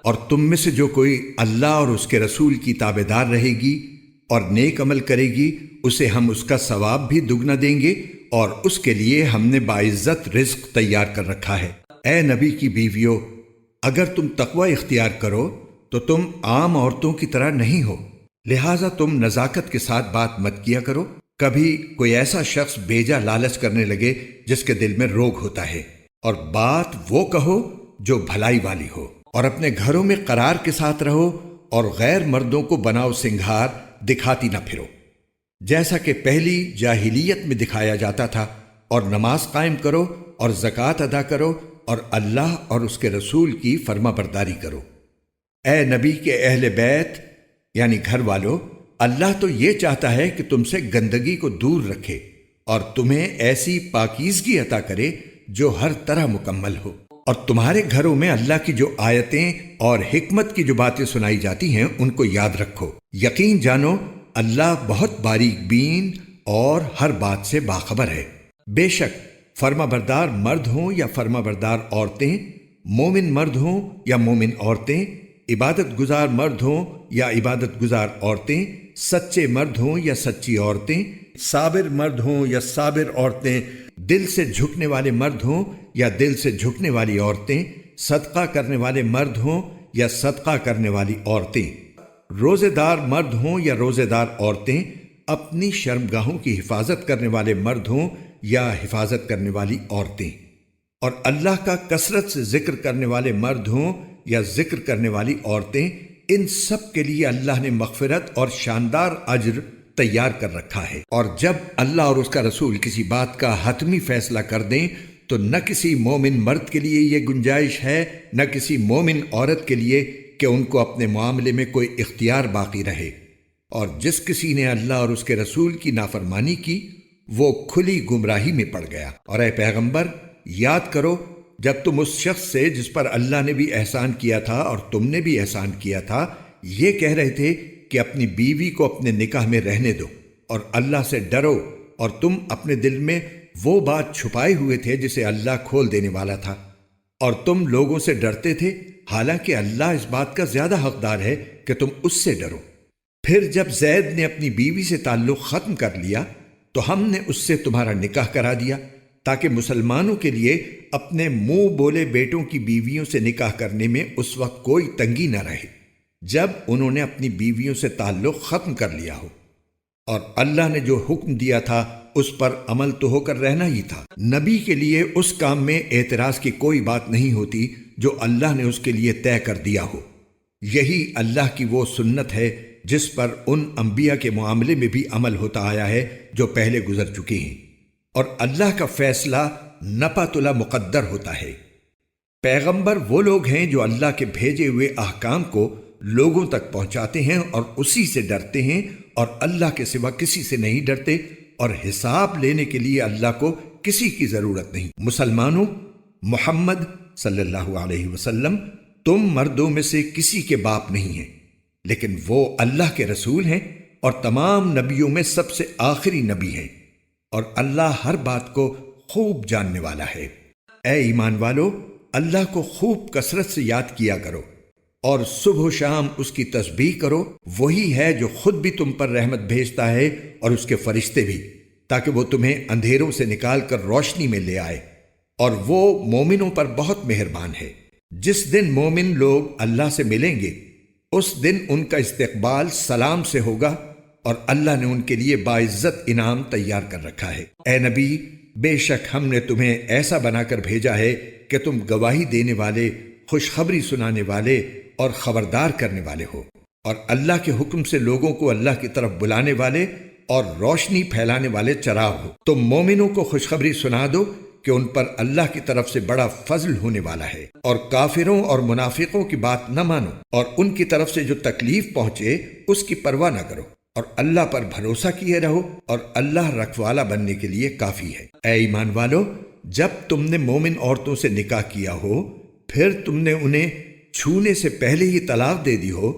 اور تم میں سے جو کوئی اللہ اور اس کے رسول کی تابعدار رہے گی اور نیک عمل کرے گی، اسے ہم اس کا ثواب بھی دگنا دیں گے، اور اس کے لیے ہم نے باعزت رزق تیار کر رکھا ہے۔ اے نبی کی بیویو، اگر تم تقوی اختیار کرو تو تم عام عورتوں کی طرح نہیں ہو، لہٰذا تم نزاکت کے ساتھ بات مت کیا کرو۔ کبھی کوئی ایسا شخص بیجا لالچ کرنے لگے جس کے دل میں روگ ہوتا ہے، اور بات وہ کہو جو بھلائی والی ہو، اور اپنے گھروں میں قرار کے ساتھ رہو، اور غیر مردوں کو بناؤ سنگھار دکھاتی نہ پھرو، جیسا کہ پہلی جاہلیت میں دکھایا جاتا تھا، اور نماز قائم کرو اور زکوٰۃ ادا کرو، اور اللہ اور اس کے رسول کی فرما برداری کرو۔ اے نبی کے اہل بیت یعنی گھر والو، اللہ تو یہ چاہتا ہے کہ تم سے گندگی کو دور رکھے اور تمہیں ایسی پاکیزگی عطا کرے جو ہر طرح مکمل ہو، اور تمہارے گھروں میں اللہ کی جو آیتیں اور حکمت کی جو باتیں سنائی جاتی ہیں ان کو یاد رکھو۔ یقین جانو اللہ بہت باریک بین اور ہر بات سے باخبر ہے۔ بے شک فرما بردار مرد ہوں یا فرما بردار عورتیں، مومن مرد ہوں یا مومن عورتیں، عبادت گزار مرد ہوں یا عبادت گزار عورتیں، سچے مرد ہوں یا سچی عورتیں، صابر مرد ہوں یا صابر عورتیں، دل سے جھکنے والے مرد ہوں یا دل سے جھکنے والی عورتیں، صدقہ کرنے والے مرد ہوں یا صدقہ کرنے والی عورتیں، روزے دار مرد ہوں یا روزے دار عورتیں، اپنی شرمگاہوں کی حفاظت کرنے والے مرد ہوں یا حفاظت کرنے والی عورتیں، اور اللہ کا کثرت سے ذکر کرنے والے مرد ہوں یا ذکر کرنے والی عورتیں، ان سب کے لیے اللہ نے مغفرت اور شاندار اجر تیار کر رکھا ہے۔ اور جب اللہ اور اس کا رسول کسی بات کا حتمی فیصلہ کر دیں تو نہ کسی مومن مرد کے لیے یہ گنجائش ہے نہ کسی مومن عورت کے لیے کہ ان کو اپنے معاملے میں کوئی اختیار باقی رہے، اور جس کسی نے اللہ اور اس کے رسول کی نافرمانی کی وہ کھلی گمراہی میں پڑ گیا۔ اور اے پیغمبر، یاد کرو جب تم اس شخص سے جس پر اللہ نے بھی احسان کیا تھا اور تم نے بھی احسان کیا تھا یہ کہہ رہے تھے کہ اپنی بیوی کو اپنے نکاح میں رہنے دو اور اللہ سے ڈرو، اور تم اپنے دل میں وہ بات چھپائے ہوئے تھے جسے اللہ کھول دینے والا تھا، اور تم لوگوں سے ڈرتے تھے، حالانکہ اللہ اس بات کا زیادہ حقدار ہے کہ تم اس سے ڈرو۔ پھر جب زید نے اپنی بیوی سے تعلق ختم کر لیا تو ہم نے اس سے تمہارا نکاح کرا دیا تاکہ مسلمانوں کے لیے اپنے منہ بولے بیٹوں کی بیویوں سے نکاح کرنے میں اس وقت کوئی تنگی نہ رہے جب انہوں نے اپنی بیویوں سے تعلق ختم کر لیا ہو، اور اللہ نے جو حکم دیا تھا اس پر عمل تو ہو کر رہنا ہی تھا۔ نبی کے لیے اس کام میں اعتراض کی کوئی بات نہیں ہوتی جو اللہ نے اس کے لیے طے کر دیا ہو۔ یہی اللہ کی وہ سنت ہے جس پر ان انبیاء کے معاملے میں بھی عمل ہوتا آیا ہے جو پہلے گزر چکے ہیں، اور اللہ کا فیصلہ نپتلا مقدر ہوتا ہے۔ پیغمبر وہ لوگ ہیں جو اللہ کے بھیجے ہوئے احکام کو لوگوں تک پہنچاتے ہیں اور اسی سے ڈرتے ہیں، اور اللہ کے سوا کسی سے نہیں ڈرتے، اور حساب لینے کے لیے اللہ کو کسی کی ضرورت نہیں۔ مسلمانوں، محمد صلی اللہ علیہ وسلم تم مردوں میں سے کسی کے باپ نہیں ہیں، لیکن وہ اللہ کے رسول ہیں اور تمام نبیوں میں سب سے آخری نبی ہیں، اور اللہ ہر بات کو خوب جاننے والا ہے۔ اے ایمان والو، اللہ کو خوب کثرت سے یاد کیا کرو اور صبح و شام اس کی تسبیح کرو، وہی ہے جو خود بھی تم پر رحمت بھیجتا ہے اور اس کے فرشتے بھی، تاکہ وہ تمہیں اندھیروں سے نکال کر روشنی میں لے آئے، اور وہ مومنوں پر بہت مہربان ہے۔ جس دن مومن لوگ اللہ سے ملیں گے اس دن ان کا استقبال سلام سے ہوگا، اور اللہ نے ان کے لیے باعزت انعام تیار کر رکھا ہے۔ اے نبی، بے شک ہم نے تمہیں ایسا بنا کر بھیجا ہے کہ تم گواہی دینے والے، خوشخبری سنانے والے اور خبردار کرنے والے ہو، اور اللہ کے حکم سے لوگوں کو اللہ کی طرف بلانے والے اور روشنی پھیلانے والے چراغ ہو۔ تم مومنوں کو خوشخبری سنا دو کہ ان پر اللہ کی طرف سے بڑا فضل ہونے والا ہے، اور کافروں اور منافقوں کی بات نہ مانو، اور ان کی طرف سے جو تکلیف پہنچے اس کی پرواہ نہ کرو، اور اللہ پر بھروسہ کیے رہو، اور اللہ رکھوالا بننے کے لیے کافی ہے۔ اے ایمان والو، جب تم نے مومن عورتوں سے نکاح کیا ہو پھر تم نے انہیں چھونے سے پہلے ہی طلاق دے دی ہو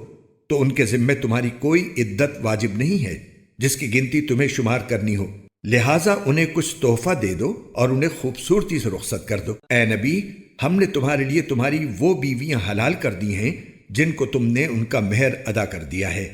تو ان کے ذمہ تمہاری کوئی عدت واجب نہیں ہے جس کی گنتی تمہیں شمار کرنی ہو، لہٰذا انہیں کچھ تحفہ دے دو اور انہیں خوبصورتی سے رخصت کر دو۔ اے نبی، ہم نے تمہارے لیے تمہاری وہ بیویاں حلال کر دی ہیں جن کو تم نے ان کا مہر ادا کر دیا ہے۔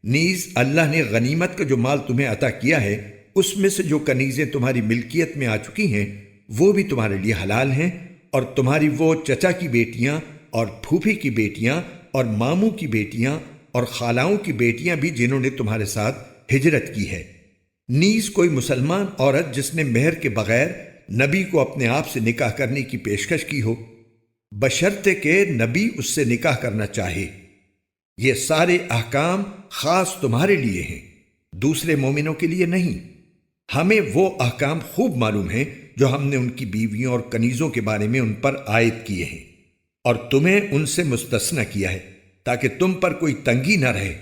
نیز اللہ نے غنیمت کا جو مال تمہیں عطا کیا ہے اس میں سے جو کنیزیں تمہاری ملکیت میں آ چکی ہیں وہ بھی تمہارے لیے حلال ہیں، اور تمہاری وہ چچا کی بیٹیاں اور پھوپھی کی بیٹیاں اور ماموں کی بیٹیاں اور خالاؤں کی بیٹیاں بھی جنہوں نے تمہارے ساتھ ہجرت کی ہے۔ نیز کوئی مسلمان عورت جس نے مہر کے بغیر نبی کو اپنے آپ سے نکاح کرنے کی پیشکش کی ہو، بشرطے کہ نبی اس سے نکاح کرنا چاہے۔ یہ سارے احکام خاص تمہارے لیے ہیں، دوسرے مومنوں کے لیے نہیں۔ ہمیں وہ احکام خوب معلوم ہیں جو ہم نے ان کی بیویوں اور کنیزوں کے بارے میں ان پر عائد کیے ہیں، اور تمہیں ان سے مستثنی کیا ہے تاکہ تم پر کوئی تنگی نہ رہے،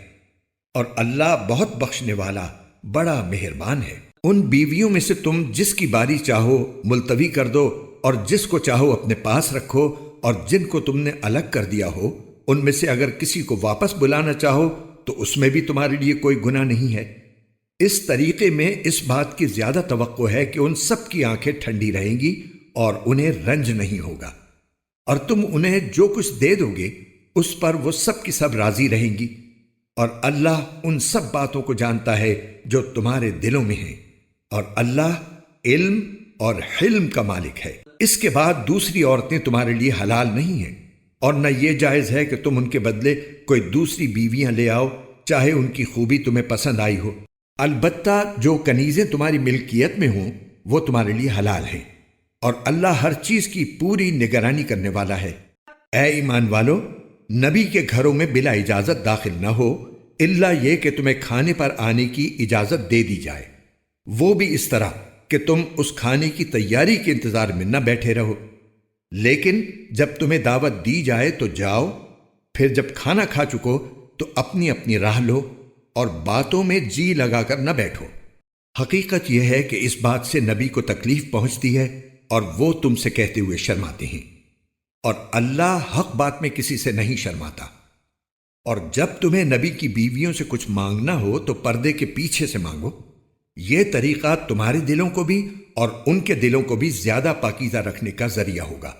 اور اللہ بہت بخشنے والا بڑا مہربان ہے۔ ان بیویوں میں سے تم جس کی باری چاہو ملتوی کر دو، اور جس کو چاہو اپنے پاس رکھو، اور جن کو تم نے الگ کر دیا ہو ان میں سے اگر کسی کو واپس بلانا چاہو تو اس میں بھی تمہارے لیے کوئی گناہ نہیں ہے۔ اس طریقے میں اس بات کی زیادہ توقع ہے کہ ان سب کی آنکھیں ٹھنڈی رہیں گی اور انہیں رنج نہیں ہوگا، اور تم انہیں جو کچھ دے دو گے اس پر وہ سب کی سب راضی رہیں گی، اور اللہ ان سب باتوں کو جانتا ہے جو تمہارے دلوں میں ہیں، اور اللہ علم اور حلم کا مالک ہے۔ اس کے بعد دوسری عورتیں تمہارے لیے حلال نہیں ہیں، اور نہ یہ جائز ہے کہ تم ان کے بدلے کوئی دوسری بیویاں لے آؤ چاہے ان کی خوبی تمہیں پسند آئی ہو۔ البتہ جو کنیزیں تمہاری ملکیت میں ہوں وہ تمہارے لیے حلال ہیں، اور اللہ ہر چیز کی پوری نگرانی کرنے والا ہے۔ اے ایمان والو، نبی کے گھروں میں بلا اجازت داخل نہ ہو الا یہ کہ تمہیں کھانے پر آنے کی اجازت دے دی جائے، وہ بھی اس طرح کہ تم اس کھانے کی تیاری کے انتظار میں نہ بیٹھے رہو، لیکن جب تمہیں دعوت دی جائے تو جاؤ، پھر جب کھانا کھا چکو تو اپنی اپنی راہ لو، اور باتوں میں جی لگا کر نہ بیٹھو۔ حقیقت یہ ہے کہ اس بات سے نبی کو تکلیف پہنچتی ہے اور وہ تم سے کہتے ہوئے شرماتے ہیں، اور اللہ حق بات میں کسی سے نہیں شرماتا۔ اور جب تمہیں نبی کی بیویوں سے کچھ مانگنا ہو تو پردے کے پیچھے سے مانگو، یہ طریقہ تمہارے دلوں کو بھی اور ان کے دلوں کو بھی زیادہ پاکیزہ رکھنے کا ذریعہ ہوگا۔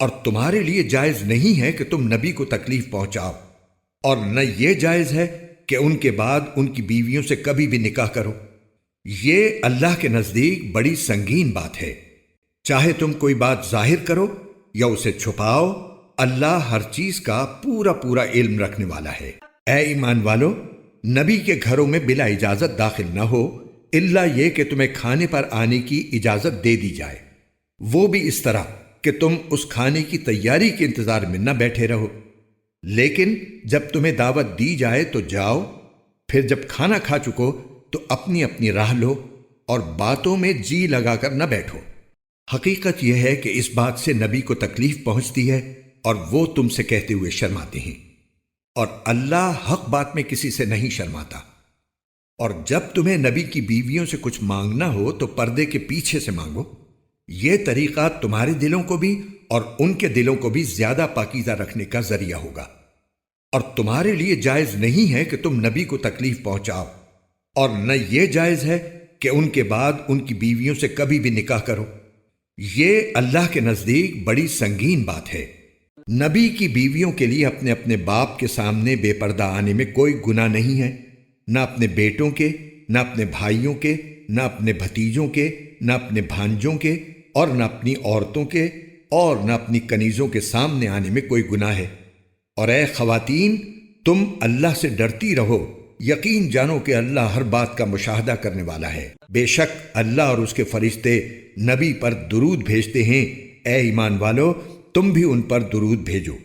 اور تمہارے لیے جائز نہیں ہے کہ تم نبی کو تکلیف پہنچاؤ، اور نہ یہ جائز ہے کہ ان کے بعد ان کی بیویوں سے کبھی بھی نکاح کرو۔ یہ اللہ کے نزدیک بڑی سنگین بات ہے، چاہے تم کوئی بات ظاہر کرو یا اسے چھپاؤ، اللہ ہر چیز کا پورا پورا علم رکھنے والا ہے۔ اے ایمان والو، نبی کے گھروں میں بلا اجازت داخل نہ ہو الا یہ کہ تمہیں کھانے پر آنے کی اجازت دے دی جائے، وہ بھی اس طرح کہ تم اس کھانے کی تیاری کے انتظار میں نہ بیٹھے رہو، لیکن جب تمہیں دعوت دی جائے تو جاؤ، پھر جب کھانا کھا چکو تو اپنی اپنی راہ لو، اور باتوں میں جی لگا کر نہ بیٹھو۔ حقیقت یہ ہے کہ اس بات سے نبی کو تکلیف پہنچتی ہے اور وہ تم سے کہتے ہوئے شرماتے ہیں، اور اللہ حق بات میں کسی سے نہیں شرماتا۔ اور جب تمہیں نبی کی بیویوں سے کچھ مانگنا ہو تو پردے کے پیچھے سے مانگو، یہ طریقہ تمہارے دلوں کو بھی اور ان کے دلوں کو بھی زیادہ پاکیزہ رکھنے کا ذریعہ ہوگا۔ اور تمہارے لیے جائز نہیں ہے کہ تم نبی کو تکلیف پہنچاؤ، اور نہ یہ جائز ہے کہ ان کے بعد ان کی بیویوں سے کبھی بھی نکاح کرو۔ یہ اللہ کے نزدیک بڑی سنگین بات ہے۔ نبی کی بیویوں کے لیے اپنے اپنے باپ کے سامنے بے پردہ آنے میں کوئی گناہ نہیں ہے، نہ اپنے بیٹوں کے، نہ اپنے بھائیوں کے، نہ اپنے بھتیجوں کے، نہ اپنے بھانجوں کے، اور نہ اپنی عورتوں کے، اور نہ اپنی کنیزوں کے سامنے آنے میں کوئی گناہ ہے۔ اور اے خواتین، تم اللہ سے ڈرتی رہو، یقین جانو کہ اللہ ہر بات کا مشاہدہ کرنے والا ہے۔ بے شک اللہ اور اس کے فرشتے نبی پر درود بھیجتے ہیں۔ اے ایمان والو، تم بھی ان پر درود بھیجو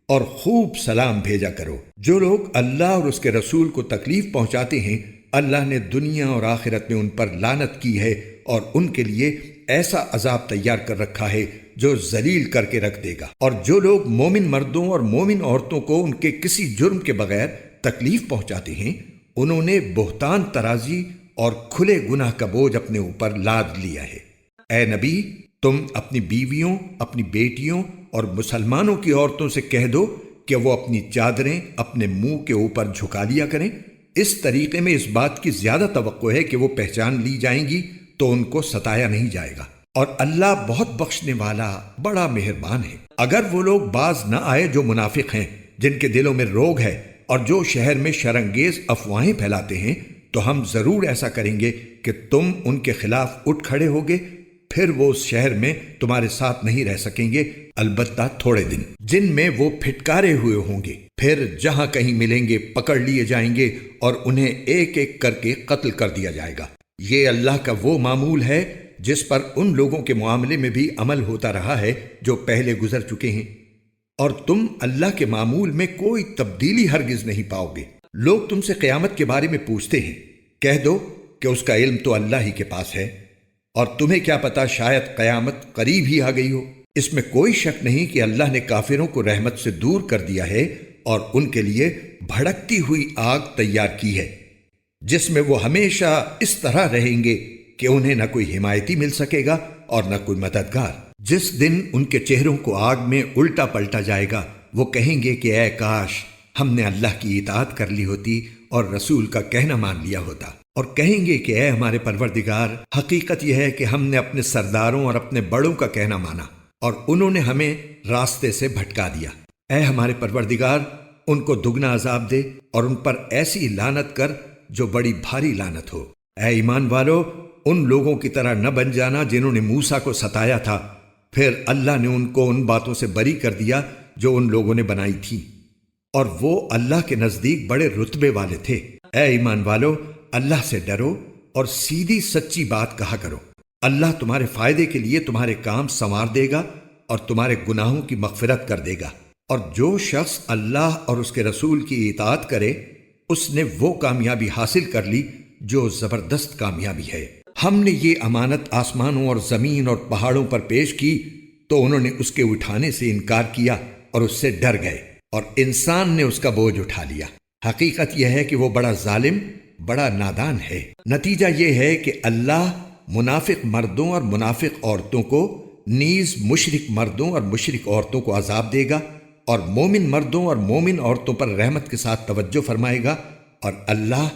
اور خوب سلام بھیجا کرو۔ جو لوگ اللہ اور اس کے رسول کو تکلیف پہنچاتے ہیں، اللہ نے دنیا اور آخرت میں ان پر لعنت کی ہے، اور ان کے لیے ایسا عذاب تیار کر رکھا ہے جو ذلیل کر کے رکھ دے گا۔ اور جو لوگ مومن مردوں اور مومن عورتوں کو ان کے کسی جرم کے بغیر تکلیف پہنچاتے ہیں، انہوں نے بہتان ترازی اور کھلے گناہ کا بوجھ اپنے اوپر لاد لیا ہے۔ اے نبی، تم اپنی بیویوں، اپنی بیٹیوں اور مسلمانوں کی عورتوں سے کہہ دو کہ وہ اپنی چادریں اپنے منہ کے اوپر جھکا لیا کریں۔ اس طریقے میں اس بات کی زیادہ توقع ہے کہ وہ پہچان لی جائیں گی تو ان کو ستایا نہیں جائے گا، اور اللہ بہت بخشنے والا بڑا مہربان ہے۔ اگر وہ لوگ باز نہ آئے جو منافق ہیں جن کے دلوں میں روگ ہے اور جو شہر میں شرانگیز افواہیں پھیلاتے ہیں، تو ہم ضرور ایسا کریں گے کہ تم ان کے خلاف اٹھ کھڑے ہوگے، پھر وہ اس شہر میں تمہارے ساتھ نہیں رہ سکیں گے، البتہ تھوڑے دن، جن میں وہ پھٹکارے ہوئے ہوں گے۔ پھر جہاں کہیں ملیں گے پکڑ لیے جائیں گے اور انہیں ایک ایک کر کے قتل کر دیا جائے گا۔ یہ اللہ کا وہ معمول ہے جس پر ان لوگوں کے معاملے میں بھی عمل ہوتا رہا ہے جو پہلے گزر چکے ہیں، اور تم اللہ کے معمول میں کوئی تبدیلی ہرگز نہیں پاؤ گے۔ لوگ تم سے قیامت کے بارے میں پوچھتے ہیں، کہہ دو کہ اس کا علم تو اللہ ہی کے پاس ہے، اور تمہیں کیا پتا شاید قیامت قریب ہی آ گئی ہو۔ اس میں کوئی شک نہیں کہ اللہ نے کافروں کو رحمت سے دور کر دیا ہے اور ان کے لیے بھڑکتی ہوئی آگ تیار کی ہے، جس میں وہ ہمیشہ اس طرح رہیں گے کہ انہیں نہ کوئی حمایتی مل سکے گا اور نہ کوئی مددگار۔ جس دن ان کے چہروں کو آگ میں الٹا پلٹا جائے گا، وہ کہیں گے کہ اے کاش ہم نے اللہ کی اطاعت کر لی ہوتی اور رسول کا کہنا مان لیا ہوتا، اور کہیں گے کہ اے ہمارے پروردگار، حقیقت یہ ہے کہ ہم نے اپنے سرداروں اور اپنے بڑوں کا کہنا مانا اور انہوں نے ہمیں راستے سے بھٹکا دیا۔ اے ہمارے پروردگار، ان کو دگنا عذاب دے اور ان پر ایسی لعنت کر جو بڑی بھاری لعنت ہو۔ اے ایمان والو، ان لوگوں کی طرح نہ بن جانا جنہوں نے موسیٰ کو ستایا تھا، پھر اللہ نے ان کو ان باتوں سے بری کر دیا جو ان لوگوں نے بنائی تھی، اور وہ اللہ کے نزدیک بڑے رتبے والے تھے۔ اے ایمان والو، اللہ سے ڈرو اور سیدھی سچی بات کہا کرو۔ اللہ تمہارے فائدے کے لیے تمہارے کام سنوار دے گا اور تمہارے گناہوں کی مغفرت کر دے گا، اور جو شخص اللہ اور اس کے رسول کی اطاعت کرے اس نے وہ کامیابی حاصل کر لی جو زبردست کامیابی ہے۔ ہم نے یہ امانت آسمانوں اور زمین اور پہاڑوں پر پیش کی تو انہوں نے اس کے اٹھانے سے انکار کیا اور اس سے ڈر گئے، اور انسان نے اس کا بوجھ اٹھا لیا۔ حقیقت یہ ہے کہ وہ بڑا ظالم، بڑا نادان ہے۔ نتیجہ یہ ہے کہ اللہ منافق مردوں اور منافق عورتوں کو نیز مشرک مردوں اور مشرک عورتوں کو عذاب دے گا، اور مومن مردوں اور مومن عورتوں پر رحمت کے ساتھ توجہ فرمائے گا، اور اللہ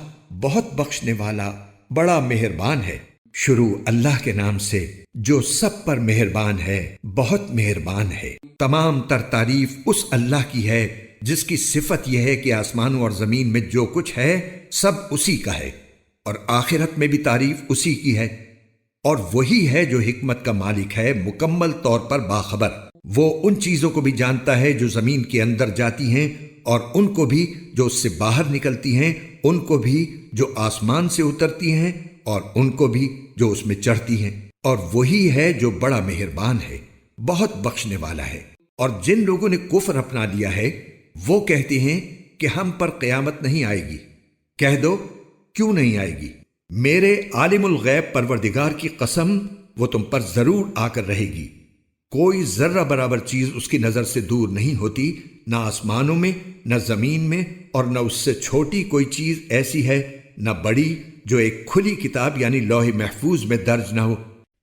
بہت بخشنے والا بڑا مہربان ہے۔ شروع اللہ کے نام سے جو سب پر مہربان ہے، بہت مہربان ہے۔ تمام تر تعریف اس اللہ کی ہے جس کی صفت یہ ہے کہ آسمانوں اور زمین میں جو کچھ ہے سب اسی کا ہے، اور آخرت میں بھی تعریف اسی کی ہے، اور وہی ہے جو حکمت کا مالک ہے، مکمل طور پر باخبر۔ وہ ان چیزوں کو بھی جانتا ہے جو زمین کے اندر جاتی ہیں، اور ان کو بھی جو اس سے باہر نکلتی ہیں، ان کو بھی جو آسمان سے اترتی ہیں، اور ان کو بھی جو اس میں چڑھتی ہیں، اور وہی ہے جو بڑا مہربان ہے، بہت بخشنے والا ہے۔ اور جن لوگوں نے کفر اپنا لیا ہے وہ کہتے ہیں کہ ہم پر قیامت نہیں آئے گی۔ کہہ دو کیوں نہیں آئے گی؟ میرے عالم الغیب پروردگار کی قسم، وہ تم پر ضرور آ کر رہے گی۔ کوئی ذرہ برابر چیز اس کی نظر سے دور نہیں ہوتی، نہ آسمانوں میں، نہ زمین میں، اور نہ اس سے چھوٹی کوئی چیز ایسی ہے نہ بڑی جو ایک کھلی کتاب یعنی لوح محفوظ میں درج نہ ہو۔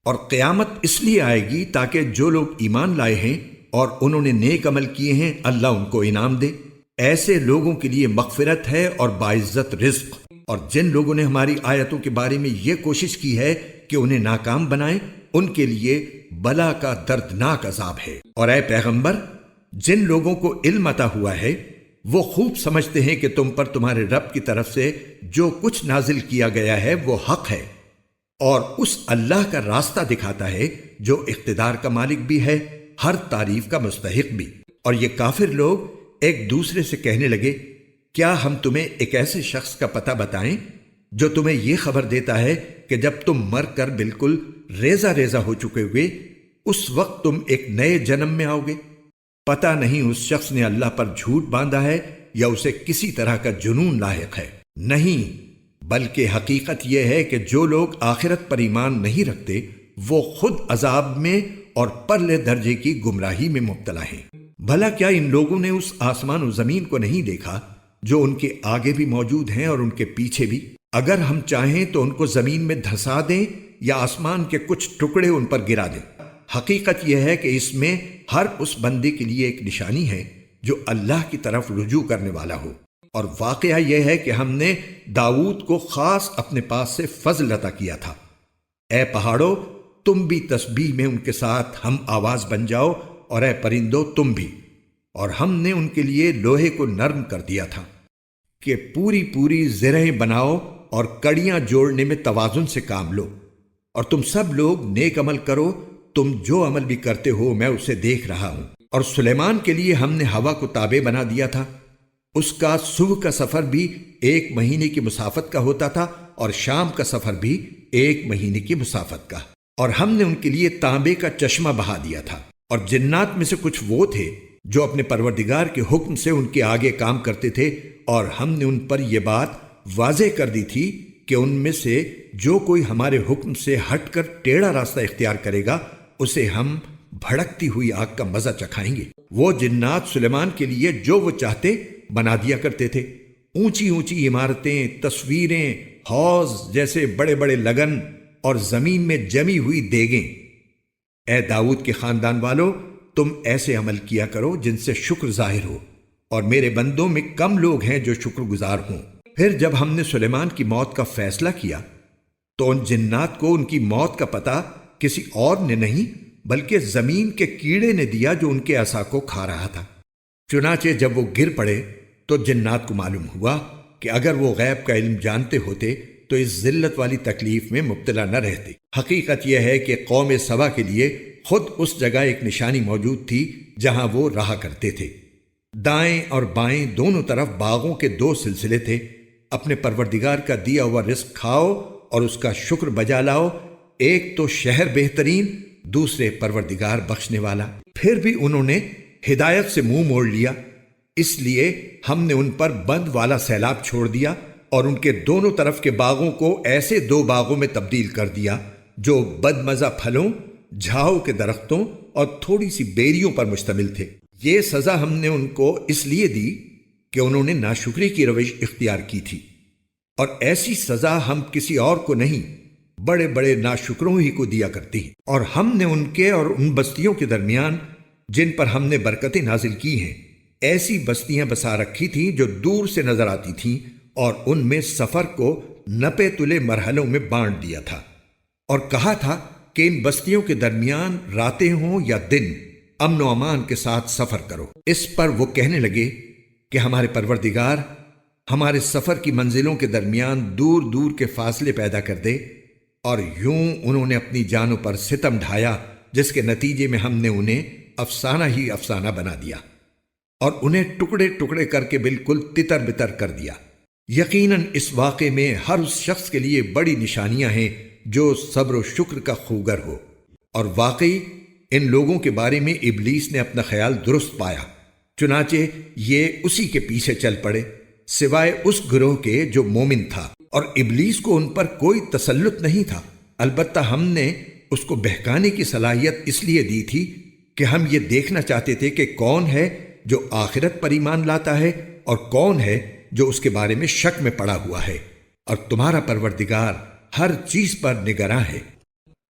اور قیامت اس لیے آئے گی تاکہ جو لوگ ایمان لائے ہیں اور انہوں نے نیک عمل کیے ہیں اللہ ان کو انعام دے۔ ایسے لوگوں کے لیے مغفرت ہے اور باعزت رزق۔ اور جن لوگوں نے ہماری آیتوں کے بارے میں یہ کوشش کی ہے کہ انہیں ناکام بنائیں، ان کے لیے بلا کا دردناک عذاب ہے۔ اور اے پیغمبر، جن لوگوں کو علم عطا ہوا ہے وہ خوب سمجھتے ہیں کہ تم پر تمہارے رب کی طرف سے جو کچھ نازل کیا گیا ہے وہ حق ہے، اور اس اللہ کا راستہ دکھاتا ہے جو اقتدار کا مالک بھی ہے، ہر تعریف کا مستحق بھی۔ اور یہ کافر لوگ ایک دوسرے سے کہنے لگے، کیا ہم تمہیں ایک ایسے شخص کا پتہ بتائیں جو تمہیں یہ خبر دیتا ہے کہ جب تم مر کر بالکل ریزہ ریزہ ہو چکے ہوئے اس وقت تم ایک نئے جنم میں آؤ گے؟ پتہ نہیں اس شخص نے اللہ پر جھوٹ باندھا ہے یا اسے کسی طرح کا جنون لاحق ہے۔ نہیں، بلکہ حقیقت یہ ہے کہ جو لوگ آخرت پر ایمان نہیں رکھتے وہ خود عذاب میں اور پرلے درجے کی گمراہی میں مبتلا ہیں۔ بھلا کیا ان لوگوں نے اس آسمان و زمین کو نہیں دیکھا جو ان کے آگے بھی موجود ہیں اور ان کے پیچھے بھی؟ اگر ہم چاہیں تو ان کو زمین میں دھسا دیں یا آسمان کے کچھ ٹکڑے ان پر گرا دیں۔ حقیقت یہ ہے کہ اس میں ہر اس بندے کے لیے ایک نشانی ہے جو اللہ کی طرف رجوع کرنے والا ہو۔ اور واقعہ یہ ہے کہ ہم نے داؤد کو خاص اپنے پاس سے فضل عطا کیا تھا۔ اے پہاڑوں، تم بھی تسبیح میں ان کے ساتھ ہم آواز بن جاؤ، اور اے پرندوں تم بھی۔ اور ہم نے ان کے لیے لوہے کو نرم کر دیا تھا کہ پوری پوری زرہیں بناؤ اور کڑیاں جوڑنے میں توازن سے کام لو، اور تم سب لوگ نیک عمل کرو، تم جو عمل بھی کرتے ہو میں اسے دیکھ رہا ہوں۔ اور سلیمان کے لیے ہم نے ہوا کو تابع بنا دیا تھا، اس کا صبح کا سفر بھی 1 مہینے کی مسافت کا ہوتا تھا اور شام کا سفر بھی 1 مہینے کی مسافت کا۔ اور ہم نے ان کے لیے تانبے کا چشمہ بہا دیا تھا، اور جنات میں سے کچھ وہ تھے جو اپنے پروردگار کے حکم سے ان کے آگے کام کرتے تھے، اور ہم نے ان پر یہ بات واضح کر دی تھی کہ ان میں سے جو کوئی ہمارے حکم سے ہٹ کر ٹیڑھا راستہ اختیار کرے گا اسے ہم بھڑکتی ہوئی آگ کا مزہ چکھائیں گے۔ وہ جنات سلیمان کے لیے جو وہ چاہتے بنا دیا کرتے تھے، اونچی اونچی عمارتیں، تصویریں، حوض جیسے بڑے بڑے لگن اور زمین میں جمی ہوئی دیگیں۔ اے داؤد کے خاندان والو، تم ایسے عمل کیا کرو جن سے شکر ظاہر ہو، اور میرے بندوں میں کم لوگ ہیں جو شکر گزار ہوں۔ پھر جب ہم نے سلیمان کی موت کا فیصلہ کیا تو ان جنات کو ان کی موت کا پتہ کسی اور نے نہیں بلکہ زمین کے کیڑے نے دیا جو ان کے عصا کو کھا رہا تھا۔ چنانچہ جب وہ گر پڑے تو جنات کو معلوم ہوا کہ اگر وہ غیب کا علم جانتے ہوتے تو اس ذلت والی تکلیف میں مبتلا نہ رہتے۔ حقیقت یہ ہے کہ قوم سبا کے لیے خود اس جگہ ایک نشانی موجود تھی جہاں وہ رہا کرتے تھے۔ دائیں اور بائیں دونوں طرف باغوں کے 2 سلسلے تھے۔ اپنے پروردگار کا دیا ہوا رزق کھاؤ اور اس کا شکر بجا لاؤ، ایک تو شہر بہترین، دوسرے پروردگار بخشنے والا۔ پھر بھی انہوں نے ہدایت سے منہ موڑ لیا، اس لیے ہم نے ان پر بند والا سیلاب چھوڑ دیا اور ان کے دونوں طرف کے باغوں کو ایسے 2 باغوں میں تبدیل کر دیا جو بدمزہ پھلوں، جھاؤ کے درختوں اور تھوڑی سی بیریوں پر مشتمل تھے۔ یہ سزا ہم نے ان کو اس لیے دی کہ انہوں نے ناشکری کی روش اختیار کی تھی، اور ایسی سزا ہم کسی اور کو نہیں بڑے بڑے ناشکروں ہی کو دیا کرتی ہیں۔ اور ہم نے ان کے اور ان بستیوں کے درمیان جن پر ہم نے برکتیں نازل کی ہیں ایسی بستیاں بسا رکھی تھیں جو دور سے نظر آتی تھیں، اور ان میں سفر کو نپے تلے مرحلوں میں بانٹ دیا تھا، اور کہا تھا کہ ان بستیوں کے درمیان راتیں ہوں یا دن امن و امان کے ساتھ سفر کرو۔ اس پر وہ کہنے لگے کہ ہمارے پروردگار ہمارے سفر کی منزلوں کے درمیان دور دور کے فاصلے پیدا کر دے، اور یوں انہوں نے اپنی جانوں پر ستم ڈھایا جس کے نتیجے میں ہم نے انہیں افسانہ ہی افسانہ بنا دیا اور انہیں ٹکڑے ٹکڑے کر کے بالکل تتر بتر کر دیا۔ یقیناً اس واقعے میں ہر اس شخص کے لیے بڑی نشانیاں ہیں جو صبر و شکر کا خوگر ہو۔ اور واقعی ان لوگوں کے بارے میں ابلیس نے اپنا خیال درست پایا، چنانچہ یہ اسی کے پیچھے چل پڑے سوائے اس گروہ کے جو مومن تھا، اور ابلیس کو ان پر کوئی تسلط نہیں تھا۔ البتہ ہم نے اس کو بہکانے کی صلاحیت اس لیے دی تھی کہ ہم یہ دیکھنا چاہتے تھے کہ کون ہے جو آخرت پر ایمان لاتا ہے اور کون ہے جو اس کے بارے میں شک میں پڑا ہوا ہے، اور تمہارا پروردگار ہر چیز پر نگراں ہے۔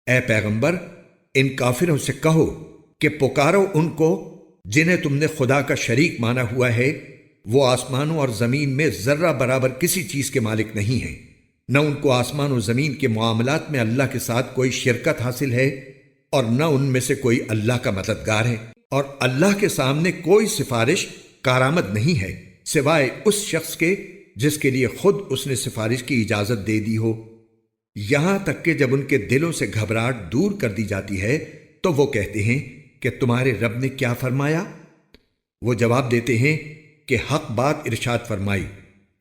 اے پیغمبر، ان کافروں سے کہو کہ پکارو ان کو جنہیں تم نے خدا کا شریک مانا ہوا ہے، وہ آسمانوں اور زمین میں ذرہ برابر کسی چیز کے مالک نہیں ہیں، نہ ان کو آسمان و زمین کے معاملات میں اللہ کے ساتھ کوئی شرکت حاصل ہے، اور نہ ان میں سے کوئی اللہ کا مددگار ہے، اور اللہ کے سامنے کوئی سفارش کارآمد نہیں ہے سوائے اس شخص کے جس کے لیے خود اس نے سفارش کی اجازت دے دی ہو۔ یہاں تک کہ جب ان کے دلوں سے گھبراہٹ دور کر دی جاتی ہے تو وہ کہتے ہیں کہ تمہارے رب نے کیا فرمایا؟ وہ جواب دیتے ہیں کہ حق بات ارشاد فرمائی،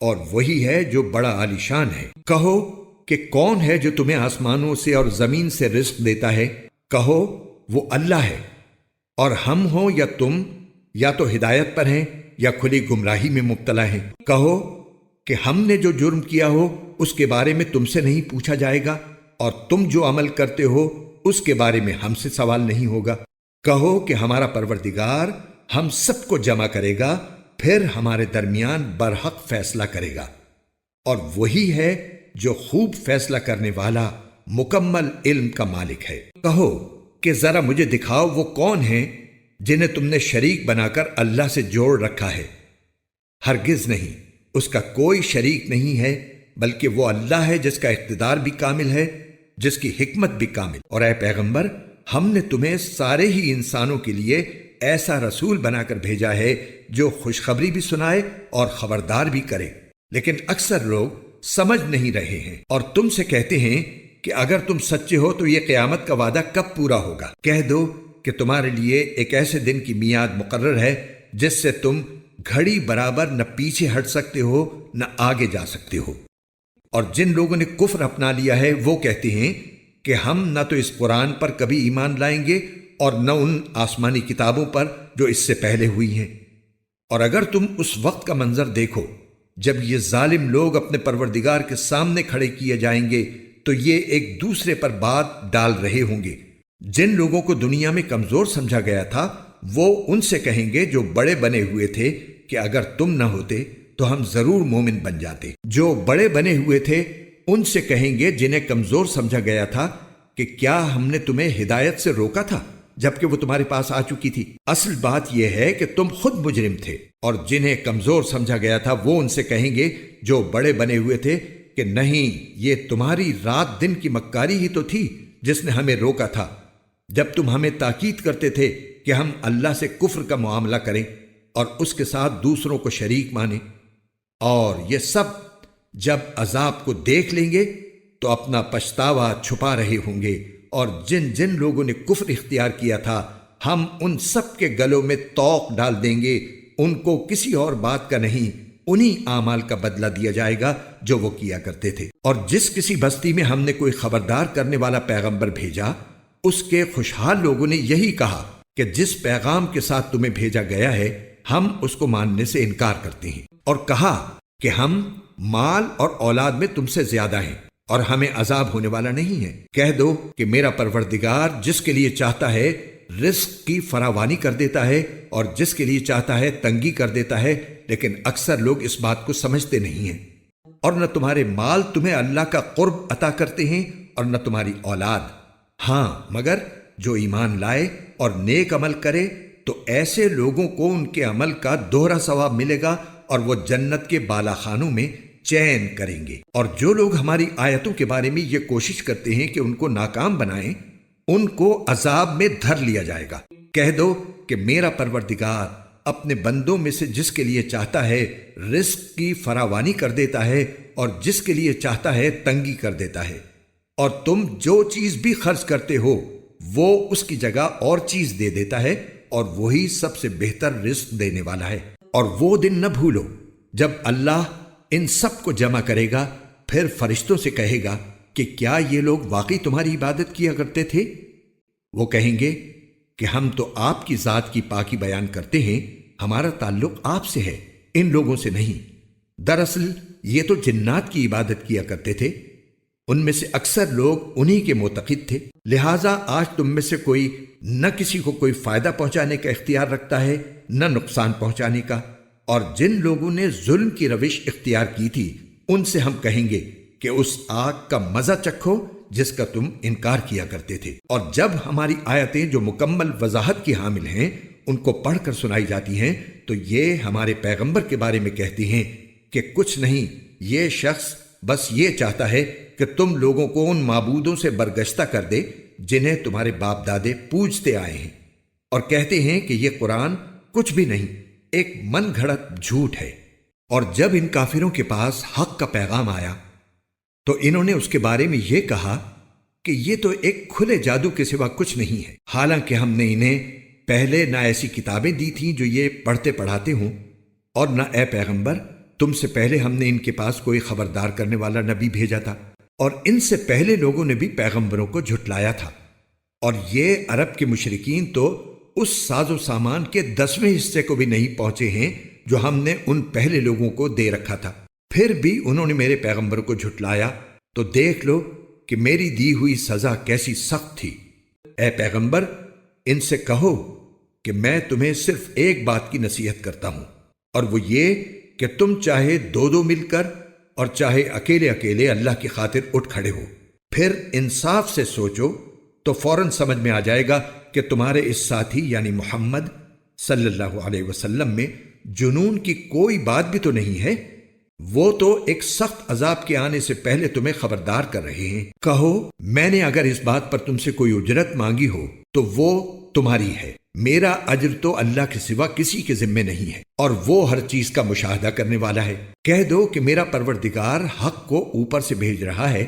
اور وہی ہے جو بڑا عالی شان ہے۔ کہو کہ کون ہے جو تمہیں آسمانوں سے اور زمین سے رزق دیتا ہے؟ کہو وہ اللہ ہے، اور ہم ہوں یا تم یا تو ہدایت پر ہیں یا کھلی گمراہی میں مبتلا ہیں۔ کہو کہ ہم نے جو جرم کیا ہو اس کے بارے میں تم سے نہیں پوچھا جائے گا، اور تم جو عمل کرتے ہو اس کے بارے میں ہم سے سوال نہیں ہوگا۔ کہو کہ ہمارا پروردگار ہم سب کو جمع کرے گا، پھر ہمارے درمیان برحق فیصلہ کرے گا، اور وہی ہے جو خوب فیصلہ کرنے والا مکمل علم کا مالک ہے۔ کہو کہ ذرا مجھے دکھاؤ وہ کون ہیں جنہیں تم نے شریک بنا کر اللہ سے جوڑ رکھا ہے۔ ہرگز نہیں، اس کا کوئی شریک نہیں ہے، بلکہ وہ اللہ ہے جس کا اقتدار بھی کامل ہے، جس کی حکمت بھی کامل۔ اور اے پیغمبر، ہم نے تمہیں سارے ہی انسانوں کے لیے ایسا رسول بنا کر بھیجا ہے جو خوشخبری بھی سنائے اور خبردار بھی کرے، لیکن اکثر لوگ سمجھ نہیں رہے ہیں۔ اور تم سے کہتے ہیں کہ اگر تم سچے ہو تو یہ قیامت کا وعدہ کب پورا ہوگا؟ کہہ دو کہ تمہارے لیے ایک ایسے دن کی میعاد مقرر ہے جس سے تم گھڑی برابر نہ پیچھے ہٹ سکتے ہو نہ آگے جا سکتے ہو۔ اور جن لوگوں نے کفر اپنا لیا ہے وہ کہتے ہیں کہ ہم نہ تو اس قرآن پر کبھی ایمان لائیں گے اور نہ ان آسمانی کتابوں پر جو اس سے پہلے ہوئی ہیں۔ اور اگر تم اس وقت کا منظر دیکھو جب یہ ظالم لوگ اپنے پروردگار کے سامنے کھڑے کیے جائیں گے تو یہ ایک دوسرے پر بات ڈال رہے ہوں گے۔ جن لوگوں کو دنیا میں کمزور سمجھا گیا تھا وہ ان سے کہیں گے جو بڑے بنے ہوئے تھے کہ اگر تم نہ ہوتے تو ہم ضرور مومن بن جاتے۔ جو بڑے بنے ہوئے تھے ان سے کہیں گے جنہیں کمزور سمجھا گیا تھا کہ کیا ہم نے تمہیں ہدایت سے روکا تھا جبکہ وہ تمہارے پاس آ چکی تھی؟ اصل بات یہ ہے کہ تم خود مجرم تھے۔ اور جنہیں کمزور سمجھا گیا تھا وہ ان سے کہیں گے جو بڑے بنے ہوئے تھے کہ نہیں، یہ تمہاری رات دن کی مکاری ہی تو تھی جس نے ہمیں روکا تھا جب تم ہمیں تاکید کرتے تھے کہ ہم اللہ سے کفر کا معاملہ کریں اور اس کے ساتھ دوسروں کو شریک مانیں۔ اور یہ سب جب عذاب کو دیکھ لیں گے تو اپنا پچھتاوا چھپا رہے ہوں گے۔ اور جن جن لوگوں نے کفر اختیار کیا تھا ہم ان سب کے گلوں میں طوق ڈال دیں گے، ان کو کسی اور بات کا نہیں، انہی اعمال کا بدلہ دیا جائے گا جو وہ کیا کرتے تھے۔ اور جس کسی بستی میں ہم نے کوئی خبردار کرنے والا پیغمبر بھیجا اس کے خوشحال لوگوں نے یہی کہا کہ جس پیغام کے ساتھ تمہیں بھیجا گیا ہے ہم اس کو ماننے سے انکار کرتے ہیں، اور کہا کہ ہم مال اور اولاد میں تم سے زیادہ ہیں اور ہمیں عذاب ہونے والا نہیں ہے۔ کہہ دو کہ میرا پروردگار جس کے لیے چاہتا ہے رزق کی فراوانی کر دیتا ہے اور جس کے لیے چاہتا ہے تنگی کر دیتا ہے، لیکن اکثر لوگ اس بات کو سمجھتے نہیں ہیں۔ اور نہ تمہارے مال تمہیں اللہ کا قرب عطا کرتے ہیں اور نہ تمہاری اولاد، ہاں مگر جو ایمان لائے اور نیک عمل کرے تو ایسے لوگوں کو ان کے عمل کا دوہرا ثواب ملے گا اور وہ جنت کے بالا خانوں میں چین کریں گے۔ اور جو لوگ ہماری آیتوں کے بارے میں یہ کوشش کرتے ہیں کہ ان کو ناکام بنائیں ان کو عذاب میں دھر لیا جائے گا۔ کہہ دو کہ میرا پروردگار اپنے بندوں میں سے جس کے لیے چاہتا ہے رزق کی فراوانی کر دیتا ہے اور جس کے لیے چاہتا ہے تنگی کر دیتا ہے، اور تم جو چیز بھی خرچ کرتے ہو وہ اس کی جگہ اور چیز دے دیتا ہے، اور وہی سب سے بہتر رزق دینے والا ہے۔ اور وہ دن نہ بھولو جب اللہ ان سب کو جمع کرے گا، پھر فرشتوں سے کہے گا کہ کیا یہ لوگ واقعی تمہاری عبادت کیا کرتے تھے؟ وہ کہیں گے کہ ہم تو آپ کی ذات کی پاکی بیان کرتے ہیں، ہمارا تعلق آپ سے ہے، ان لوگوں سے نہیں۔ دراصل یہ تو جنات کی عبادت کیا کرتے تھے، ان میں سے اکثر لوگ انہی کے معتقد تھے، لہٰذا آج تم میں سے کوئی نہ کسی کو کوئی فائدہ پہنچانے کا اختیار رکھتا ہے نہ نقصان پہنچانے کا۔ اور جن لوگوں نے ظلم کی روش اختیار کی تھی ان سے ہم کہیں گے کہ اس آگ کا مزہ چکھو جس کا تم انکار کیا کرتے تھے۔ اور جب ہماری آیتیں جو مکمل وضاحت کی حامل ہیں ان کو پڑھ کر سنائی جاتی ہیں تو یہ ہمارے پیغمبر کے بارے میں کہتی ہیں کہ کچھ نہیں، یہ شخص بس یہ چاہتا ہے کہ تم لوگوں کو ان معبودوں سے برگشتہ کر دے جنہیں تمہارے باپ دادے پوجتے آئے ہیں، اور کہتے ہیں کہ یہ قرآن کچھ بھی نہیں، ایک من گھڑت جھوٹ ہے۔ اور جب ان کافروں کے پاس حق کا پیغام آیا تو انہوں نے اس کے بارے میں یہ کہا کہ یہ تو ایک کھلے جادو کے سوا کچھ نہیں ہے، حالانکہ ہم نے انہیں پہلے نہ ایسی کتابیں دی تھیں جو یہ پڑھتے پڑھاتے ہوں، اور نہ اے پیغمبر تم سے پہلے ہم نے ان کے پاس کوئی خبردار کرنے والا نبی بھیجا تھا، اور ان سے پہلے لوگوں نے بھی پیغمبروں کو جھٹلایا تھا۔ اور یہ عرب کے مشرکین تو اس ساز و سامان کے 10ویں حصے کو بھی نہیں پہنچے ہیں جو ہم نے ان پہلے لوگوں کو دے رکھا تھا، پھر بھی انہوں نے میرے پیغمبر کو جھٹلایا، تو دیکھ لو کہ میری دی ہوئی سزا کیسی سخت تھی۔ اے پیغمبر ان سے کہو کہ میں تمہیں صرف ایک بات کی نصیحت کرتا ہوں، اور وہ یہ کہ تم چاہے دو دو مل کر اور چاہے اکیلے اکیلے اللہ کی خاطر اٹھ کھڑے ہو، پھر انصاف سے سوچو تو فوراً سمجھ میں آ جائے گا کہ تمہارے اس ساتھی یعنی محمد صلی اللہ علیہ وسلم میں جنون کی کوئی بات بھی تو نہیں ہے، وہ تو ایک سخت عذاب کے آنے سے پہلے تمہیں خبردار کر رہے ہیں۔ کہو میں نے اگر اس بات پر تم سے کوئی اجرت مانگی ہو تو وہ تمہاری ہے، میرا اجر تو اللہ کے سوا کسی کے ذمے نہیں ہے، اور وہ ہر چیز کا مشاہدہ کرنے والا ہے۔ کہہ دو کہ میرا پروردگار حق کو اوپر سے بھیج رہا ہے،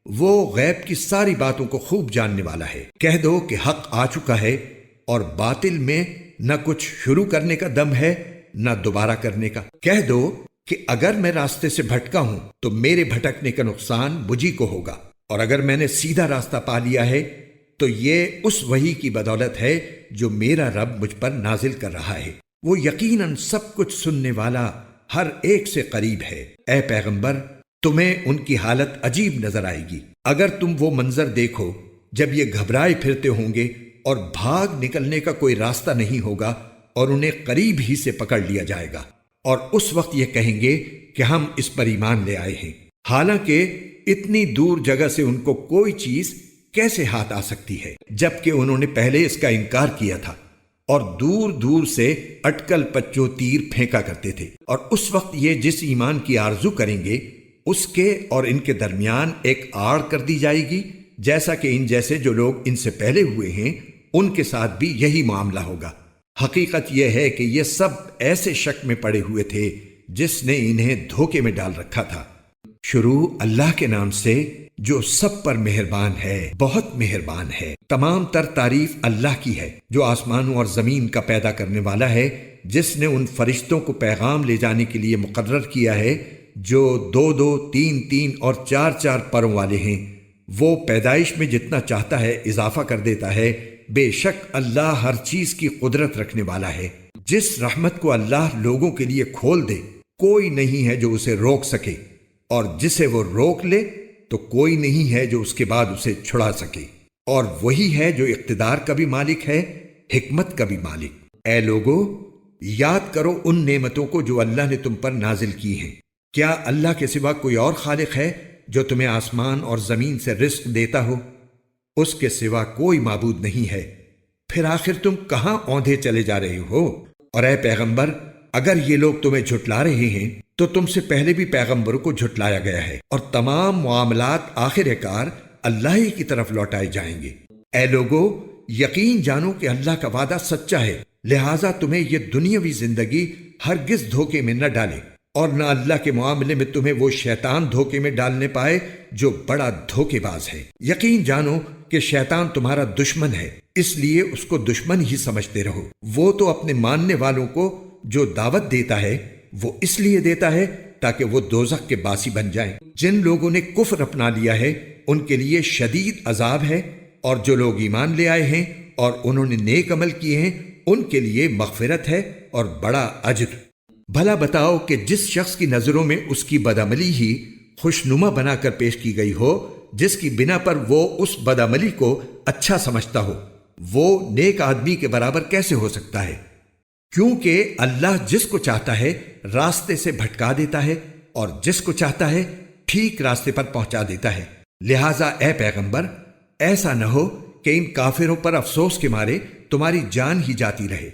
وہ غیب کی ساری باتوں کو خوب جاننے والا ہے۔ کہہ دو کہ حق آ چکا ہے، اور باطل میں نہ کچھ شروع کرنے کا دم ہے نہ دوبارہ کرنے کا۔ کہہ دو کہ اگر میں راستے سے بھٹکا ہوں تو میرے بھٹکنے کا نقصان مجھی کو ہوگا، اور اگر میں نے سیدھا راستہ پا لیا ہے تو یہ اس وحی کی بدولت ہے جو میرا رب مجھ پر نازل کر رہا ہے۔ وہ یقیناً سب کچھ سننے والا، ہر ایک سے قریب ہے۔ اے پیغمبر، تمہیں ان کی حالت عجیب نظر آئے گی اگر تم وہ منظر دیکھو جب یہ گھبرائے پھرتے ہوں گے اور بھاگ نکلنے کا کوئی راستہ نہیں ہوگا، اور انہیں قریب ہی سے پکڑ لیا جائے گا، اور اس وقت یہ کہیں گے کہ ہم اس پر ایمان لے آئے ہیں، حالانکہ اتنی دور جگہ سے ان کو کوئی چیز کیسے ہاتھ آ سکتی ہے، جبکہ انہوں نے پہلے اس کا انکار کیا تھا اور دور دور سے اٹکل پچو تیر پھینکا کرتے تھے۔ اور اس وقت یہ جس ایمان کی آرزو کریں گے اس کے اور ان کے درمیان ایک آڑ کر دی جائے گی، جیسا کہ ان جیسے جو لوگ ان سے پہلے ہوئے ہیں ان کے ساتھ بھی یہی معاملہ ہوگا۔ حقیقت یہ ہے کہ یہ سب ایسے شک میں پڑے ہوئے تھے جس نے انہیں دھوکے میں ڈال رکھا تھا۔ شروع اللہ کے نام سے جو سب پر مہربان ہے، بہت مہربان ہے۔ تمام تر تعریف اللہ کی ہے جو آسمانوں اور زمین کا پیدا کرنے والا ہے، جس نے ان فرشتوں کو پیغام لے جانے کے لیے مقرر کیا ہے جو 2 3 اور 4 پروں والے ہیں۔ وہ پیدائش میں جتنا چاہتا ہے اضافہ کر دیتا ہے۔ بے شک اللہ ہر چیز کی قدرت رکھنے والا ہے۔ جس رحمت کو اللہ لوگوں کے لیے کھول دے کوئی نہیں ہے جو اسے روک سکے، اور جسے وہ روک لے تو کوئی نہیں ہے جو اس کے بعد اسے چھڑا سکے۔ اور وہی ہے جو اقتدار کا بھی مالک ہے، حکمت کا بھی مالک۔ اے لوگو، یاد کرو ان نعمتوں کو جو اللہ نے تم پر نازل کی ہیں۔ کیا اللہ کے سوا کوئی اور خالق ہے جو تمہیں آسمان اور زمین سے رزق دیتا ہو؟ اس کے سوا کوئی معبود نہیں ہے۔ پھر آخر تم کہاں اوندھے چلے جا رہے ہو؟ اور اے پیغمبر، اگر یہ لوگ تمہیں جھٹلا رہے ہیں تو تم سے پہلے بھی پیغمبروں کو جھٹلایا گیا ہے، اور تمام معاملات آخر کار اللہ ہی کی طرف لوٹائے جائیں گے۔ اے لوگو، یقین جانو کہ اللہ کا وعدہ سچا ہے، لہٰذا تمہیں یہ دنیاوی زندگی ہرگز دھوکے میں نہ ڈالے، اور نہ اللہ کے معاملے میں تمہیں وہ شیطان دھوکے میں ڈالنے پائے جو بڑا دھوکے باز ہے۔ یقین جانو کہ شیطان تمہارا دشمن ہے، اس لیے اس کو دشمن ہی سمجھتے رہو۔ وہ تو اپنے ماننے والوں کو جو دعوت دیتا ہے وہ اس لیے دیتا ہے تاکہ وہ دوزخ کے باسی بن جائیں۔ جن لوگوں نے کفر اپنا لیا ہے ان کے لیے شدید عذاب ہے، اور جو لوگ ایمان لے آئے ہیں اور انہوں نے نیک عمل کیے ہیں ان کے لیے مغفرت ہے اور بڑا اجر۔ بھلا بتاؤ کہ جس شخص کی نظروں میں اس کی بدعملی ہی خوشنما بنا کر پیش کی گئی ہو، جس کی بنا پر وہ اس بدعملی کو اچھا سمجھتا ہو، وہ نیک آدمی کے برابر کیسے ہو سکتا ہے؟ کیونکہ اللہ جس کو چاہتا ہے راستے سے بھٹکا دیتا ہے، اور جس کو چاہتا ہے ٹھیک راستے پر پہنچا دیتا ہے۔ لہٰذا اے پیغمبر، ایسا نہ ہو کہ ان کافروں پر افسوس کے مارے تمہاری جان ہی جاتی رہے۔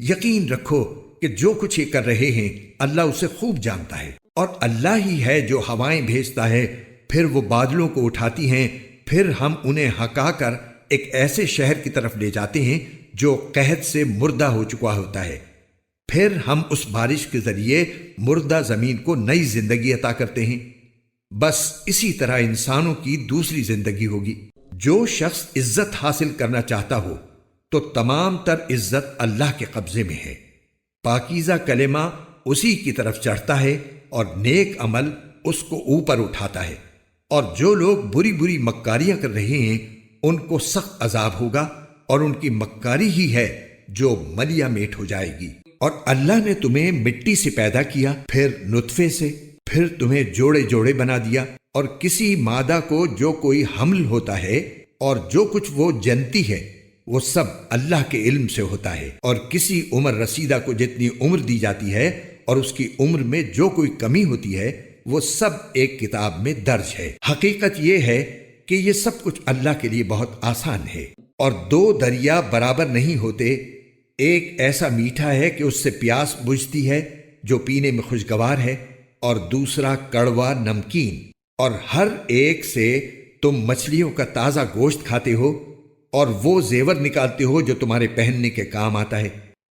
یقین رکھو کہ جو کچھ یہ کر رہے ہیں اللہ اسے خوب جانتا ہے، اور اللہ ہی ہے جو ہوائیں بھیجتا ہے، پھر وہ بادلوں کو اٹھاتی ہیں، پھر ہم انہیں ہکا کر ایک ایسے شہر کی طرف لے جاتے ہیں جو قحط سے مردہ ہو چکا ہوتا ہے، پھر ہم اس بارش کے ذریعے مردہ زمین کو نئی زندگی عطا کرتے ہیں۔ بس اسی طرح انسانوں کی دوسری زندگی ہوگی۔ جو شخص عزت حاصل کرنا چاہتا ہو تو تمام تر عزت اللہ کے قبضے میں ہے۔ پاکیزہ کلمہ اسی کی طرف چڑھتا ہے اور نیک عمل اس کو اوپر اٹھاتا ہے۔ اور جو لوگ بری بری مکاریاں کر رہے ہیں ان کو سخت عذاب ہوگا، اور ان کی مکاری ہی ہے جو ملیا میٹ ہو جائے گی۔ اور اللہ نے تمہیں مٹی سے پیدا کیا، پھر نطفے سے، پھر تمہیں جوڑے جوڑے بنا دیا، اور کسی مادہ کو جو کوئی حمل ہوتا ہے اور جو کچھ وہ جنتی ہے وہ سب اللہ کے علم سے ہوتا ہے۔ اور کسی عمر رسیدہ کو جتنی عمر دی جاتی ہے اور اس کی عمر میں جو کوئی کمی ہوتی ہے وہ سب ایک کتاب میں درج ہے۔ حقیقت یہ ہے کہ یہ سب کچھ اللہ کے لیے بہت آسان ہے۔ اور 2 دریا برابر نہیں ہوتے، ایک ایسا میٹھا ہے کہ اس سے پیاس بجھتی ہے جو پینے میں خوشگوار ہے، اور دوسرا کڑوا نمکین۔ اور ہر ایک سے تم مچھلیوں کا تازہ گوشت کھاتے ہو، اور وہ زیور نکالتے ہو جو تمہارے پہننے کے کام آتا ہے،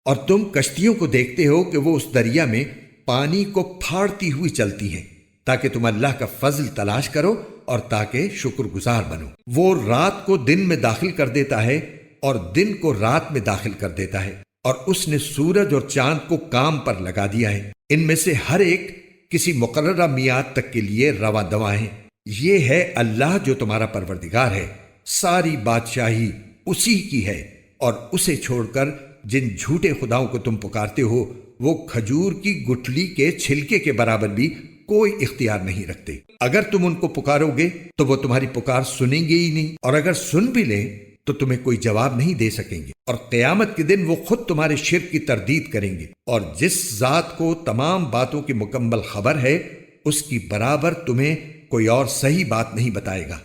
اور تم کشتیوں کو دیکھتے ہو کہ وہ اس دریا میں پانی کو پھاڑتی ہوئی چلتی ہیں، تاکہ تم اللہ کا فضل تلاش کرو اور تاکہ شکر گزار بنو۔ وہ رات کو دن میں داخل کر دیتا ہے اور دن کو رات میں داخل کر دیتا ہے، اور اس نے سورج اور چاند کو کام پر لگا دیا ہے، ان میں سے ہر ایک کسی مقررہ میعاد تک کے لیے رواں دواں ہیں۔ یہ ہے اللہ جو تمہارا پروردگار ہے، ساری بادشاہی اسی کی ہے، اور اسے چھوڑ کر جن جھوٹے خداؤں کو تم پکارتے ہو وہ کھجور کی گٹھلی کے چھلکے کے برابر بھی کوئی اختیار نہیں رکھتے۔ اگر تم ان کو پکارو گے تو وہ تمہاری پکار سنیں گے ہی نہیں، اور اگر سن بھی لیں تو تمہیں کوئی جواب نہیں دے سکیں گے، اور قیامت کے دن وہ خود تمہارے شرک کی تردید کریں گے، اور جس ذات کو تمام باتوں کی مکمل خبر ہے اس کی برابر تمہیں کوئی اور صحیح بات نہیں بتائے گا۔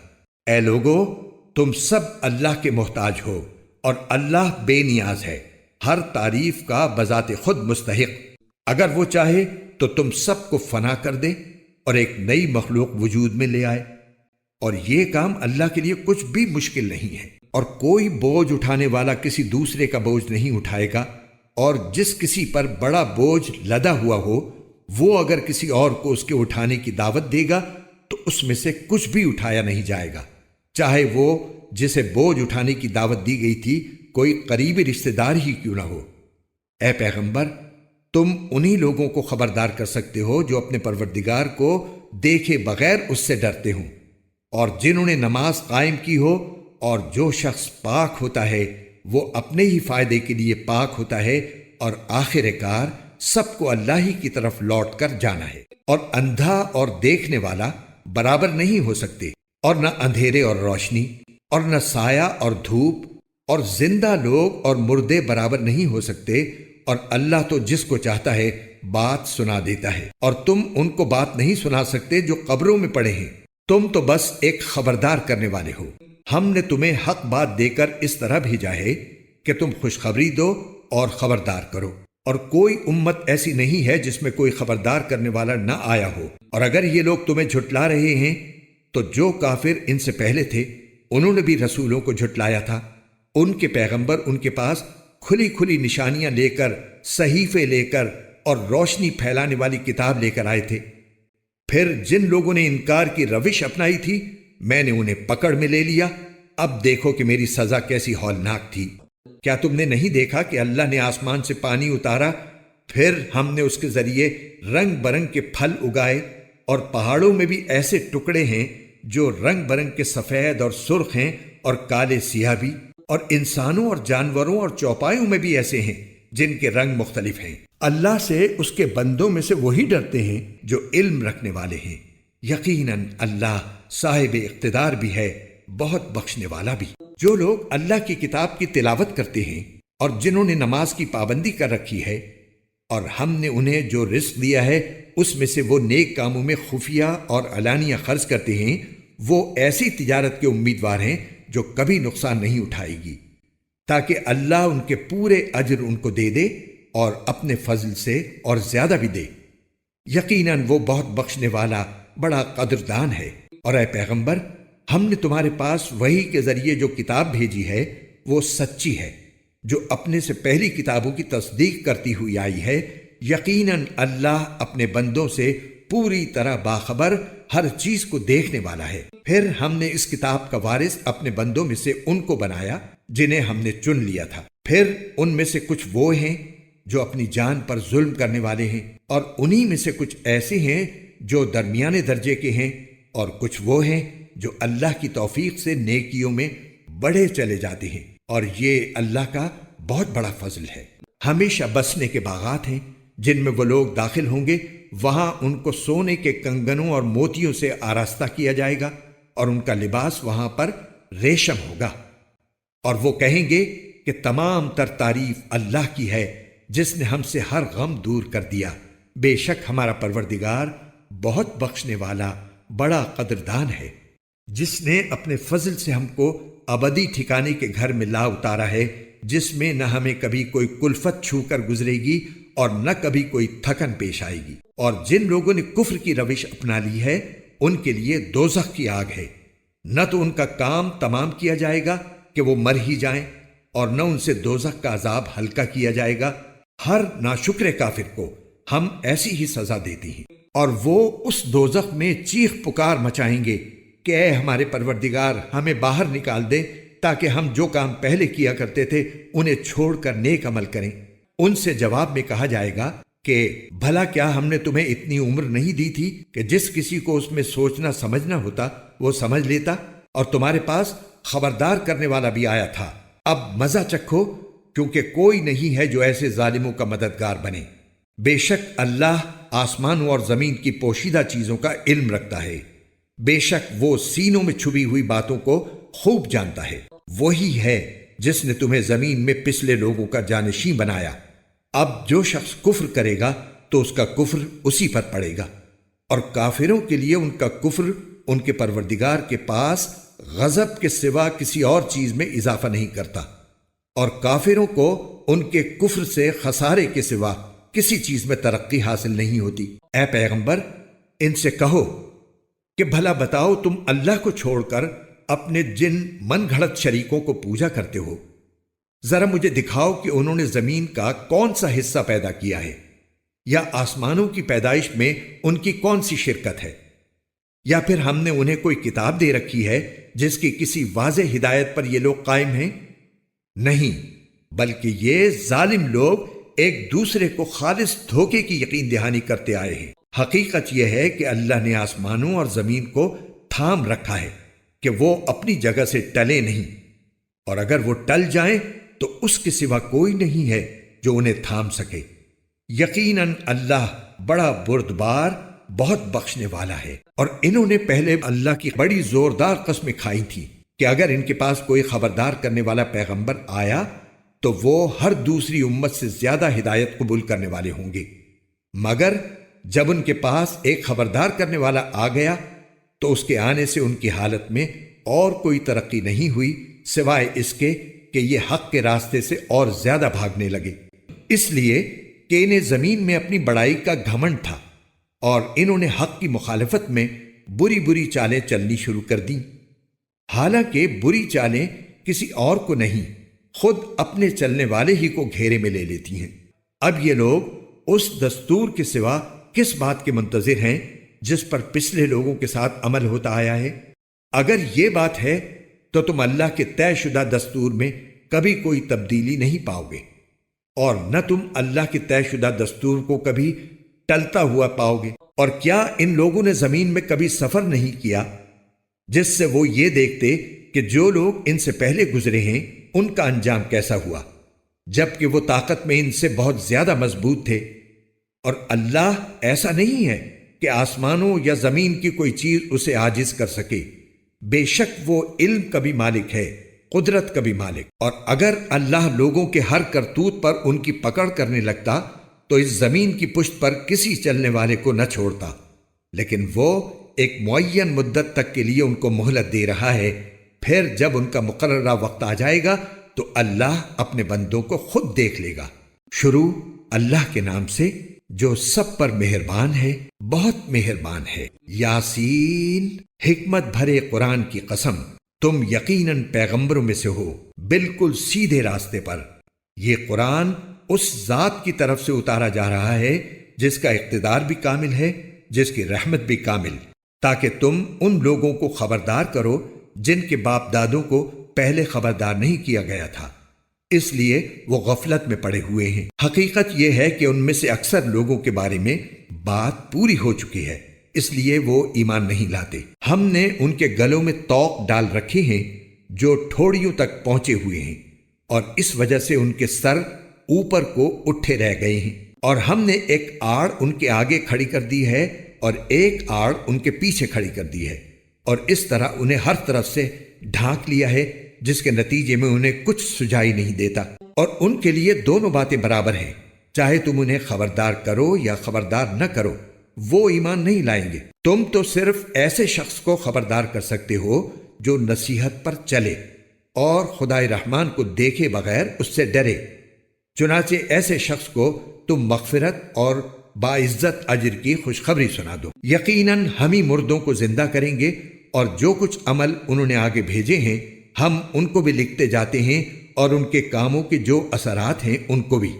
اے لوگو، تم سب اللہ کے محتاج ہو، اور اللہ بے نیاز ہے، ہر تعریف کا بذات خود مستحق۔ اگر وہ چاہے تو تم سب کو فنا کر دے اور ایک نئی مخلوق وجود میں لے آئے، اور یہ کام اللہ کے لیے کچھ بھی مشکل نہیں ہے۔ اور کوئی بوجھ اٹھانے والا کسی دوسرے کا بوجھ نہیں اٹھائے گا، اور جس کسی پر بڑا بوجھ لدا ہوا ہو وہ اگر کسی اور کو اس کے اٹھانے کی دعوت دے گا تو اس میں سے کچھ بھی اٹھایا نہیں جائے گا، چاہے وہ جسے بوجھ اٹھانے کی دعوت دی گئی تھی کوئی قریبی رشتہ دار ہی کیوں نہ ہو۔ اے پیغمبر، تم انہی لوگوں کو خبردار کر سکتے ہو جو اپنے پروردگار کو دیکھے بغیر اس سے ڈرتے ہوں، اور جنہوں نے نماز قائم کی ہو، اور جو شخص پاک ہوتا ہے وہ اپنے ہی فائدے کے لیے پاک ہوتا ہے، اور آخر کار سب کو اللہ ہی کی طرف لوٹ کر جانا ہے۔ اور اندھا اور دیکھنے والا برابر نہیں ہو سکتے، اور نہ اندھیرے اور روشنی، اور نہ سایہ اور دھوپ، اور زندہ لوگ اور مردے برابر نہیں ہو سکتے، اور اللہ تو جس کو چاہتا ہے بات سنا دیتا ہے، اور تم ان کو بات نہیں سنا سکتے جو قبروں میں پڑے ہیں، تم تو بس ایک خبردار کرنے والے ہو۔ ہم نے تمہیں حق بات دے کر اس طرح بھیجا ہے کہ تم خوشخبری دو اور خبردار کرو، اور کوئی امت ایسی نہیں ہے جس میں کوئی خبردار کرنے والا نہ آیا ہو۔ اور اگر یہ لوگ تمہیں جھٹلا رہے ہیں تو جو کافر ان سے پہلے تھے انہوں نے بھی رسولوں کو جھٹلایا تھا، ان کے پیغمبر ان کے پاس کھلی کھلی نشانیاں لے کر، صحیفے لے کر، اور روشنی پھیلانے والی کتاب لے کر آئے تھے۔ پھر جن لوگوں نے انکار کی روش اپنائی تھی میں نے انہیں پکڑ میں لے لیا، اب دیکھو کہ میری سزا کیسی ہولناک تھی۔ کیا تم نے نہیں دیکھا کہ اللہ نے آسمان سے پانی اتارا، پھر ہم نے اس کے ذریعے رنگ برنگ کے پھل اگائے، اور پہاڑوں میں بھی ایسے ٹکڑے ہیں جو رنگ برنگ کے سفید اور سرخ ہیں اور کالے سیاہ بھی، اور انسانوں اور جانوروں اور چوپایوں میں بھی ایسے ہیں جن کے رنگ مختلف ہیں۔ اللہ سے اس کے بندوں میں سے وہی ڈرتے ہیں جو علم رکھنے والے ہیں، یقیناً اللہ صاحب اقتدار بھی ہے، بہت بخشنے والا بھی۔ جو لوگ اللہ کی کتاب کی تلاوت کرتے ہیں اور جنہوں نے نماز کی پابندی کر رکھی ہے، اور ہم نے انہیں جو رزق دیا ہے اس میں سے وہ نیک کاموں میں خفیہ اور علانیہ خرچ کرتے ہیں، وہ ایسی تجارت کے امیدوار ہیں جو کبھی نقصان نہیں اٹھائے گی، تاکہ اللہ ان کے پورے اجر ان کو دے دے اور اپنے فضل سے اور زیادہ بھی دے۔ یقیناً وہ بہت بخشنے والا بڑا قدردان ہے۔ اور اے پیغمبر، ہم نے تمہارے پاس وحی کے ذریعے جو کتاب بھیجی ہے وہ سچی ہے، جو اپنے سے پہلی کتابوں کی تصدیق کرتی ہوئی آئی ہے۔ یقیناً اللہ اپنے بندوں سے پوری طرح باخبر، ہر چیز کو دیکھنے والا ہے۔ پھر ہم نے اس کتاب کا وارث اپنے بندوں میں سے ان کو بنایا جنہیں ہم نے چن لیا تھا، پھر ان میں سے کچھ وہ ہیں جو اپنی جان پر ظلم کرنے والے ہیں، اور انہی میں سے کچھ ایسے ہیں جو درمیانے درجے کے ہیں، اور کچھ وہ ہیں جو اللہ کی توفیق سے نیکیوں میں بڑھے چلے جاتے ہیں، اور یہ اللہ کا بہت بڑا فضل ہے۔ ہمیشہ بسنے کے باغات ہیں جن میں وہ لوگ داخل ہوں گے، وہاں ان کو سونے کے کنگنوں اور موتیوں سے آراستہ کیا جائے گا، اور ان کا لباس وہاں پر ریشم ہوگا، اور وہ کہیں گے کہ تمام تر تعریف اللہ کی ہے جس نے ہم سے ہر غم دور کر دیا۔ بے شک ہمارا پروردگار بہت بخشنے والا بڑا قدردان ہے، جس نے اپنے فضل سے ہم کو ابدی ٹھکانے کے گھر میں لا اتارا ہے، جس میں نہ ہمیں کبھی کوئی کلفت چھو کر گزرے گی اور نہ کبھی کوئی تھکن پیش آئے گی۔ اور جن لوگوں نے کفر کی روش اپنا لی ہے ان کے لیے دوزخ کی آگ ہے، نہ تو ان کا کام تمام کیا جائے گا کہ کہ وہ مر ہی جائیں، اور نہ ان سے دوزخ کا عذاب ہلکا کیا جائے گا۔ ہر ناشکر کافر کو ہم ایسی ہی سزا دیتی ہیں، اور وہ اس دوزخ میں چیخ پکار مچائیں گے کہ اے ہمارے پروردگار، ہمیں باہر نکال دے تاکہ ہم جو کام پہلے کیا کرتے تھے انہیں چھوڑ کر نیک عمل کریں۔ ان سے جواب میں کہا جائے گا کہ بھلا کیا ہم نے تمہیں اتنی عمر نہیں دی تھی کہ جس کسی کو اس میں سوچنا سمجھنا ہوتا وہ سمجھ لیتا، اور تمہارے پاس خبردار کرنے والا بھی آیا تھا۔ اب مزہ چکھو، کیونکہ کوئی نہیں ہے جو ایسے ظالموں کا مددگار بنے۔ بے شک اللہ آسمانوں اور زمین کی پوشیدہ چیزوں کا علم رکھتا ہے، بے شک وہ سینوں میں چھپی ہوئی باتوں کو خوب جانتا ہے۔ وہی ہے جس نے تمہیں زمین میں پچھلے لوگوں کا جانشین بنایا۔ اب جو شخص کفر کرے گا تو اس کا کفر اسی پر پڑے گا، اور کافروں کے لیے ان کا کفر ان کے پروردگار کے پاس غضب کے سوا کسی اور چیز میں اضافہ نہیں کرتا، اور کافروں کو ان کے کفر سے خسارے کے سوا کسی چیز میں ترقی حاصل نہیں ہوتی۔ اے پیغمبر، ان سے کہو کہ بھلا بتاؤ، تم اللہ کو چھوڑ کر اپنے جن من گھڑت شریکوں کو پوجا کرتے ہو، ذرا مجھے دکھاؤ کہ انہوں نے زمین کا کون سا حصہ پیدا کیا ہے، یا آسمانوں کی پیدائش میں ان کی کون سی شرکت ہے، یا پھر ہم نے انہیں کوئی کتاب دے رکھی ہے جس کی کسی واضح ہدایت پر یہ لوگ قائم ہیں؟ نہیں، بلکہ یہ ظالم لوگ ایک دوسرے کو خالص دھوکے کی یقین دہانی کرتے آئے ہیں۔ حقیقت یہ ہے کہ اللہ نے آسمانوں اور زمین کو تھام رکھا ہے کہ وہ اپنی جگہ سے ٹلے نہیں، اور اگر وہ ٹل جائیں تو اس کے سوا کوئی نہیں ہے جو انہیں تھام سکے۔ یقیناً اللہ بڑا بردبار، بہت بخشنے والا ہے۔ اور انہوں نے پہلے اللہ کی بڑی زوردار قسمیں کھائی تھیں کہ اگر ان کے پاس کوئی خبردار کرنے والا پیغمبر آیا تو وہ ہر دوسری امت سے زیادہ ہدایت قبول کرنے والے ہوں گے، مگر جب ان کے پاس ایک خبردار کرنے والا آ گیا تو اس کے آنے سے ان کی حالت میں اور کوئی ترقی نہیں ہوئی سوائے اس کے کہ یہ حق کے راستے سے اور زیادہ بھاگنے لگے، اس لیے کہ انہیں زمین میں اپنی بڑائی کا گھمنڈ تھا، اور انہوں نے حق کی مخالفت میں بری بری چالیں چلنی شروع کر دیں۔ حالانکہ بری چالیں کسی اور کو نہیں، خود اپنے چلنے والے ہی کو گھیرے میں لے لیتی ہیں۔ اب یہ لوگ اس دستور کے سوا کس بات کے منتظر ہیں جس پر پچھلے لوگوں کے ساتھ عمل ہوتا آیا ہے؟ اگر یہ بات ہے تو تم اللہ کے طے شدہ دستور میں کبھی کوئی تبدیلی نہیں پاؤ گے، اور نہ تم اللہ کے طے شدہ دستور کو کبھی ٹلتا ہوا پاؤ گے۔ اور کیا ان لوگوں نے زمین میں کبھی سفر نہیں کیا جس سے وہ یہ دیکھتے کہ جو لوگ ان سے پہلے گزرے ہیں ان کا انجام کیسا ہوا، جبکہ وہ طاقت میں ان سے بہت زیادہ مضبوط تھے؟ اور اللہ ایسا نہیں ہے کہ آسمانوں یا زمین کی کوئی چیز اسے عاجز کر سکے، بے شک وہ علم کا بھی مالک ہے، قدرت کا بھی مالک۔ اور اگر اللہ لوگوں کے ہر کرتوت پر ان کی پکڑ کرنے لگتا تو اس زمین کی پشت پر کسی چلنے والے کو نہ چھوڑتا، لیکن وہ ایک معین مدت تک کے لیے ان کو مہلت دے رہا ہے، پھر جب ان کا مقررہ وقت آ جائے گا تو اللہ اپنے بندوں کو خود دیکھ لے گا۔ شروع اللہ کے نام سے جو سب پر مہربان ہے، بہت مہربان ہے۔ یاسین، حکمت بھرے قرآن کی قسم، تم یقیناً پیغمبروں میں سے ہو، بالکل سیدھے راستے پر۔ یہ قرآن اس ذات کی طرف سے اتارا جا رہا ہے جس کا اقتدار بھی کامل ہے، جس کی رحمت بھی کامل، تاکہ تم ان لوگوں کو خبردار کرو جن کے باپ دادوں کو پہلے خبردار نہیں کیا گیا تھا، اس لیے وہ غفلت میں پڑے ہوئے ہیں۔ حقیقت یہ ہے کہ ان میں سے اکثر لوگوں کے بارے میں بات پوری ہو چکی ہے، اس لیے وہ ایمان نہیں لاتے۔ ہم نے ان کے گلوں میں طوق ڈال رکھے ہیں جو ٹھوڑیوں تک پہنچے ہوئے ہیں، اور اس وجہ سے ان کے سر اوپر کو اٹھے رہ گئے ہیں، اور ہم نے ایک آڑ ان کے آگے کھڑی کر دی ہے اور ایک آڑ ان کے پیچھے کھڑی کر دی ہے، اور اس طرح انہیں ہر طرف سے ڈھانک لیا ہے جس کے نتیجے میں انہیں کچھ سجائی نہیں دیتا۔ اور ان کے لیے دونوں باتیں برابر ہیں، چاہے تم انہیں خبردار کرو یا خبردار نہ کرو، وہ ایمان نہیں لائیں گے۔ تم تو صرف ایسے شخص کو خبردار کر سکتے ہو جو نصیحت پر چلے اور خدائے رحمان کو دیکھے بغیر اس سے ڈرے، چنانچہ ایسے شخص کو تم مغفرت اور باعزت اجر کی خوشخبری سنا دو۔ یقیناً ہم ہی مردوں کو زندہ کریں گے، اور جو کچھ عمل انہوں نے آگے بھیجے ہیں ہم ان کو بھی لکھتے جاتے ہیں اور ان کے کاموں کے جو اثرات ہیں ان کو بھی،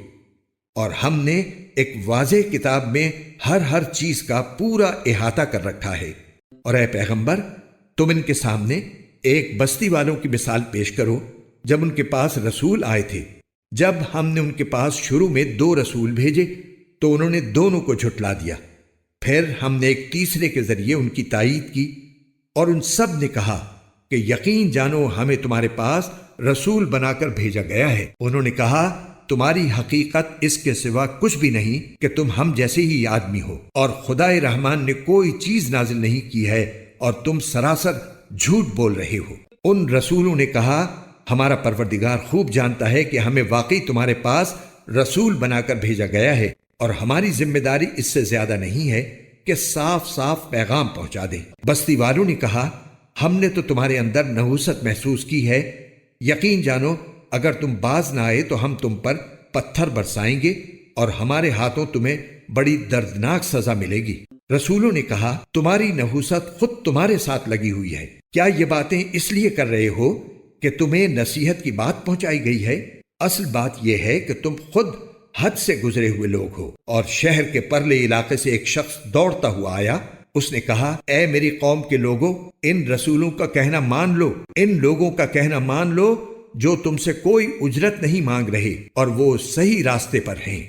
اور ہم نے ایک واضح کتاب میں ہر چیز کا پورا احاطہ کر رکھا ہے۔ اور اے پیغمبر، تم ان کے سامنے ایک بستی والوں کی مثال پیش کرو جب ان کے پاس رسول آئے تھے۔ جب ہم نے ان کے پاس شروع میں 2 رسول بھیجے تو انہوں نے دونوں کو جھٹلا دیا، پھر ہم نے ایک تیسرے کے ذریعے ان کی تائید کی، اور ان سب نے کہا کہ یقین جانو ہمیں تمہارے پاس رسول بنا کر بھیجا گیا ہے۔ انہوں نے کہا تمہاری حقیقت اس کے سوا کچھ بھی نہیں کہ تم ہم جیسے ہی آدمی ہو، اور خدائے رحمان نے کوئی چیز نازل نہیں کی ہے اور تم سراسر جھوٹ بول رہے ہو۔ ان رسولوں نے کہا ہمارا پروردگار خوب جانتا ہے کہ ہمیں واقعی تمہارے پاس رسول بنا کر بھیجا گیا ہے، اور ہماری ذمہ داری اس سے زیادہ نہیں ہے کہ صاف پیغام پہنچا دیں۔ بستی والوں نے کہا ہم نے تو تمہارے اندر نحوست محسوس کی ہے، یقین جانو اگر تم باز نہ آئے تو ہم تم پر پتھر برسائیں گے اور ہمارے ہاتھوں تمہیں بڑی دردناک سزا ملے گی۔ رسولوں نے کہا تمہاری نحوست خود تمہارے ساتھ لگی ہوئی ہے، کیا یہ باتیں اس لیے کر رہے ہو کہ تمہیں نصیحت کی بات پہنچائی گئی ہے؟ اصل بات یہ ہے کہ تم خود حد سے گزرے ہوئے لوگ ہو۔ اور شہر کے پرلے علاقے سے ایک شخص دوڑتا ہوا آیا، اس نے کہا اے میری قوم کے لوگوں، ان رسولوں کا کہنا مان لو، ان لوگوں کا کہنا مان لو جو تم سے کوئی اجرت نہیں مانگ رہے اور وہ صحیح راستے پر ہیں۔